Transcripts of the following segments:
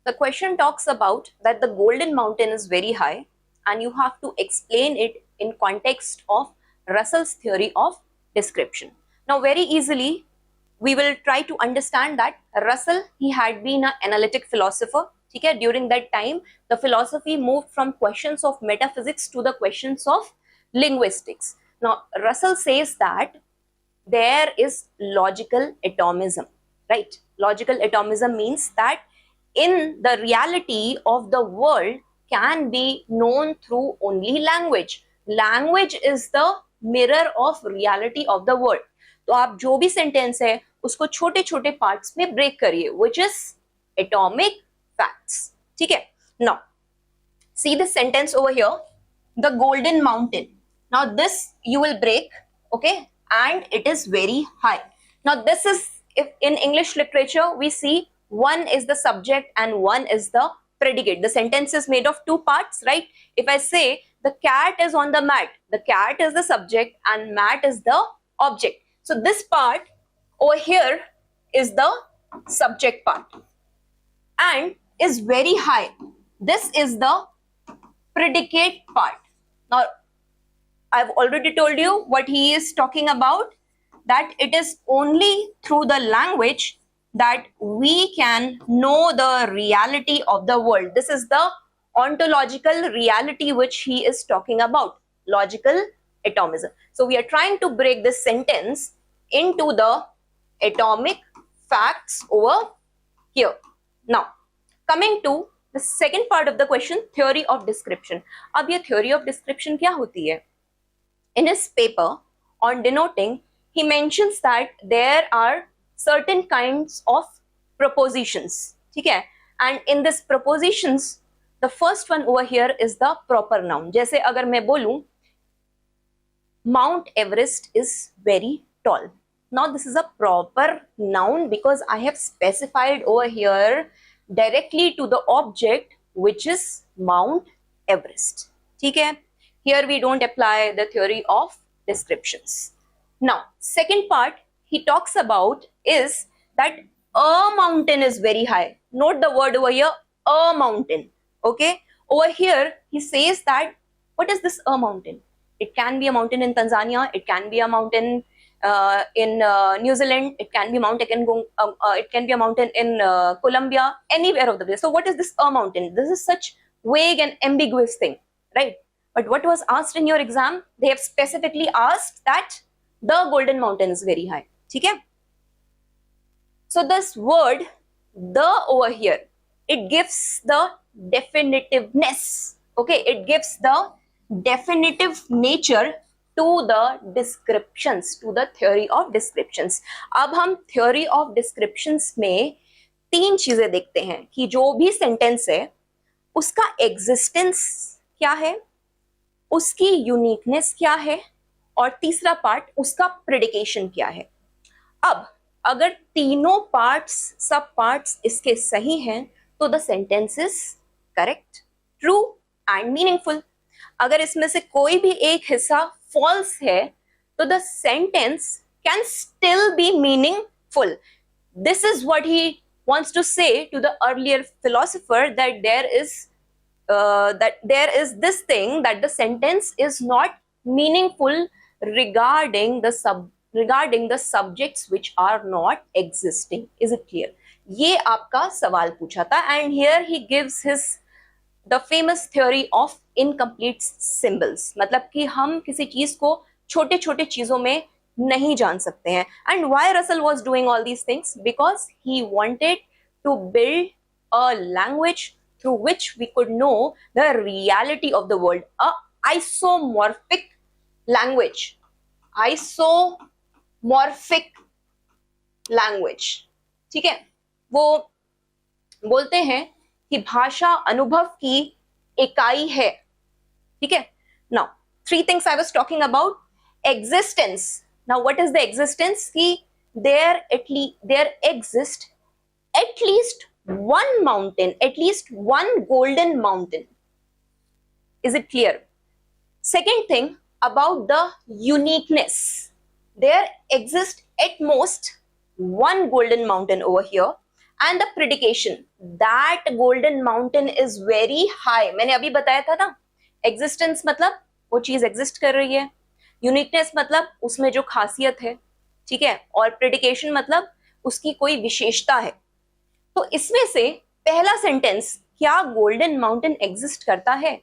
The question talks about that the Golden Mountain is very high and you have to explain it in context of Russell's theory of description. Now very easily we will try to understand that Russell, he had been an analytic philosopher. Okay? During that time the philosophy moved from questions of metaphysics to the questions of linguistics. Now Russell says that there is logical atomism, right? Logical atomism means that in the reality of the world can be known through only language. Language is the mirror of reality of the world. तो आप जो भी sentence है उसको छोटे छोटे parts में break करिए, which is atomic facts. ठीक है? Now see this sentence over here, the Golden Mountain. Now this you will break, okay, and it is very high. Now this is, if in English literature we see one is the subject and one is the predicate. The sentence is made of two parts, right? If I say the cat is on the mat, the cat is the subject and mat is the object. So this part over here is the subject part and is very high. This is the predicate part. Now I've already told you what he is talking about, that it is only through the language that we can know the reality of the world. This is the ontological reality which he is talking about, logical atomism. So we are trying to break this sentence into the atomic facts over here. Now coming to the second part of the question, theory of description. अब ये theory of description क्या होती है? In his paper on denoting, he mentions that there are certain kinds of propositions. ठीक है? And in this propositions, the first one over here is the proper noun. जैसे अगर मैं बोलूं Mount Everest is very tall. Now this is a proper noun because I have specified over here directly to the object which is Mount Everest. ठीक है? Here we don't apply the theory of descriptions. Now second part he talks about is that a mountain is very high. Note the word over here, a mountain. Okay, over here he says that what is this a mountain? It can be a mountain in Tanzania, it can be a mountain in New Zealand, it can be a mountain in Colombia, anywhere of the place. So what is this a mountain? This is such vague and ambiguous thing, right? But what was asked in your exam, they have specifically asked that the Golden Mountain is very high. ठीक है? So this word the over here, it gives the definitiveness. Okay, it gives the definitive nature to the descriptions, to the theory of descriptions. अब हम theory of descriptions में तीन चीजें देखते हैं कि जो भी सेंटेंस है उसका एग्जिस्टेंस क्या है, उसकी यूनिकनेस क्या है, और तीसरा पार्ट उसका प्रेडिकेशन क्या है. अब अगर तीनों पार्ट्स, सब पार्ट्स इसके सही हैं तो the sentence is correct, true and meaningful. अगर इसमें से कोई भी एक हिस्सा फॉल्स है तो the sentence can still be meaningful. This is what he wants to say to the earlier philosopher that there is this thing that the sentence is not meaningful regarding the subjects which are not existing. Is it clear? ये आपका सवाल पूछा था and here he gives the famous theory of incomplete symbols. मतलब कि हम किसी चीज को छोटे छोटे चीजों में नहीं जान सकते हैं. And why Russell was doing all these things? Because he wanted to build a language through which we could know the reality of the world. A isomorphic language. Isomorphic language. ठीक है? वो बोलते हैं कि भाषा अनुभव की इकाई है. ठीक है? Now, three things I was talking about. Existence. Now, what is the existence? There exists at least one mountain, at least one golden mountain. Is it clear? Second thing about the uniqueness. There exists at most one golden mountain over here and the predication that golden mountain is very high. मैंने अभी बताया था ना, existence मतलब वो चीज exist कर रही है, uniqueness मतलब उसमें जो खासियत है, ठीक है, और predication मतलब उसकी कोई विशेषता है. तो इसमें से पहला सेंटेंस, क्या गोल्डन माउंटेन एग्जिस्ट करता है?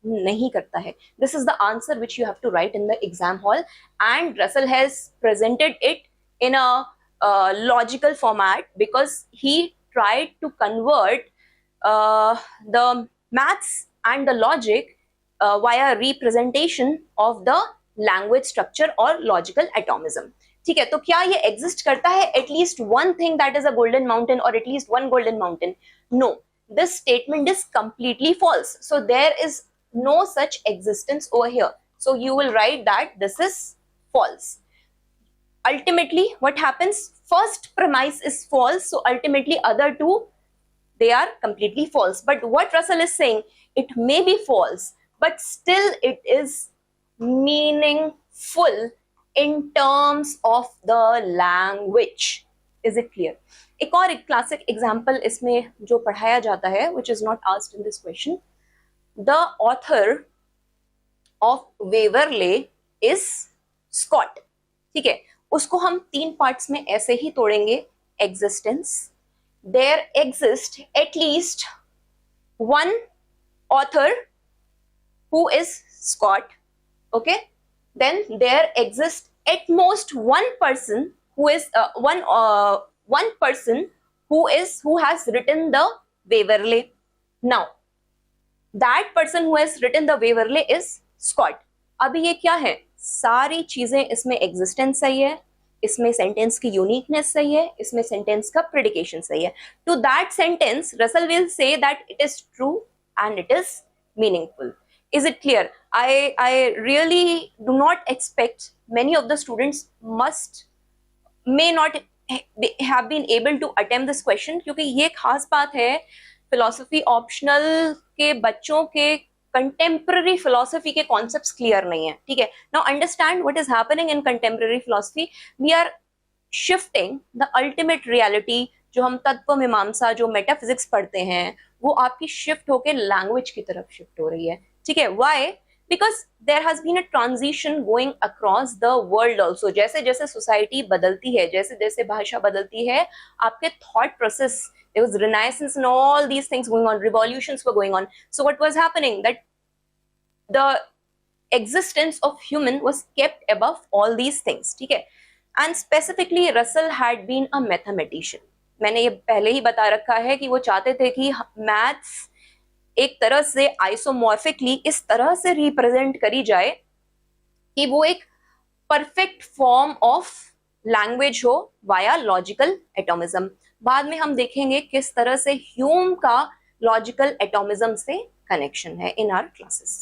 नहीं करता है. This is the answer which you have to write in the exam hall, and Russell has presented it in a logical format because he tried to convert the maths and the logic via representation of the language structure or logical atomism. ठीक है, तो क्या ये exist करता है at least one thing that is a golden mountain और at least one golden mountain? No, this statement is completely false. So there is no such existence over here. So you will write that this is false. Ultimately, what happens? First premise is false, so ultimately other two, they are completely false. But what Russell is saying, it may be false, but still it is meaningful in terms of the language. Is it clear? एक और एक classic example इसमें जो पढ़ाया जाता है, which is not asked in this question, the author of Waverley is Scott. ठीक है, उसको हम 3 पार्ट्स में ऐसे ही तोड़ेंगे. Existence, there exists at least one author who is Scott. Okay, then there exists at most one person who is one person who has written the Waverley. Now that person who has written the Waverley is Scott. अभी ये क्या है? सारी चीजें इसमें existence सही है, इसमें सेंटेंस की यूनिकनेस सही है, इसमें सेंटेंस का प्रेडिकेशन सही है. To that sentence Russell will say that it is true and it is meaningful. Is it clear? I really do not expect many of the students may not have been able to attempt this question, क्योंकि ये खास बात है philosophy optional के बच्चों के contemporary philosophy के concepts clear नहीं है. ठीक है, now understand what is happening in contemporary philosophy. We are shifting the ultimate reality. जो हम तत्व मीमांसा, जो मेटाफिजिक्स पढ़ते हैं, वो आपकी शिफ्ट होकर लैंग्वेज की तरफ शिफ्ट हो रही है. ठीक है, why? Because there has been a transition going across the world also. जैसे जैसे सोसाइटी बदलती है, जैसे जैसे भाषा बदलती है, आपके thought process, there was renaissance and all these things going on, revolutions were going on. So what was happening? That the existence of human was kept above all these things. ठीक है, and specifically Russell had been a mathematician. मैंने ये पहले ही बता रखा है कि वो चाहते थे कि मैथ्स एक तरह से आइसोमॉर्फिकली इस तरह से रिप्रेजेंट करी जाए कि वो एक परफेक्ट फॉर्म ऑफ लैंग्वेज हो वाया लॉजिकल एटोमिज्म. बाद में हम देखेंगे किस तरह से ह्यूम का लॉजिकल एटोमिज्म से कनेक्शन है इन आवर क्लासेस.